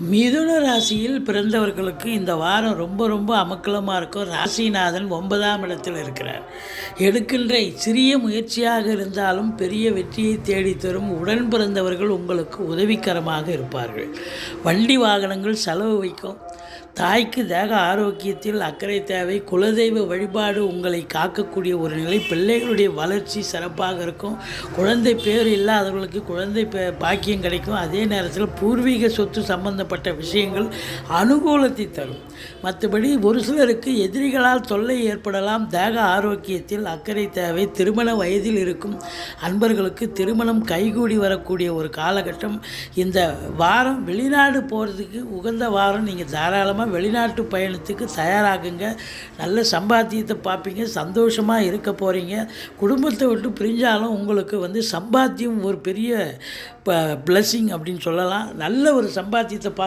மிதுன ராசியில் பிறந்தவர்களுக்கு இந்த வாரம் ரொம்ப ரொம்ப அமக்கலமாக இருக்கும். ராசிநாதன் 9ஆம் இடத்தில் இருக்கிறார். எடுக்கின்ற சிறிய முயற்சியாக இருந்தாலும் பெரிய வெற்றியை தேடித்தரும். உடன் பிறந்தவர்கள் உங்களுக்கு உதவிகரமாக இருப்பார்கள். வண்டி வாகனங்கள் செலவு வைக்கும். தாய்க்கு தேக ஆரோக்கியத்தில் அக்கறை தேவை. குலதெய்வ வழிபாடு உங்களை காக்கக்கூடிய ஒரு நிலை. பிள்ளைகளுடைய வளர்ச்சி சிறப்பாக இருக்கும். குழந்தை பேர் இல்லாதவர்களுக்கு குழந்தை பாக்கியம் கிடைக்கும். அதே நேரத்தில் பூர்வீக சொத்து சம்பந்தப்பட்ட விஷயங்கள் அனுகூலத்தை தரும். மற்றபடி ஒரு சிலருக்கு எதிரிகளால் தொல்லை ஏற்படலாம். தேக ஆரோக்கியத்தில் அக்கறை தேவை. திருமண வயதில் இருக்கும் அன்பர்களுக்கு திருமணம் கைகூடி வரக்கூடிய ஒரு காலகட்டம். இந்த வாரம் வெளிநாடு போகிறதுக்கு உகந்த வாரம். நீங்கள் தாராளமாக வெளிநாட்டு பயணத்துக்கு தயாராகுங்க. நல்ல சம்பாத்தியத்தை பார்ப்பீங்க. சந்தோஷமாக இருக்க போகிறீங்க. குடும்பத்தை விட்டு பிரிஞ்சாலும் உங்களுக்கு சம்பாத்தியம் ஒரு பெரிய பிளஸ்ஸிங் அப்படின்னு சொல்லலாம். நல்ல ஒரு சம்பாத்தியத்தை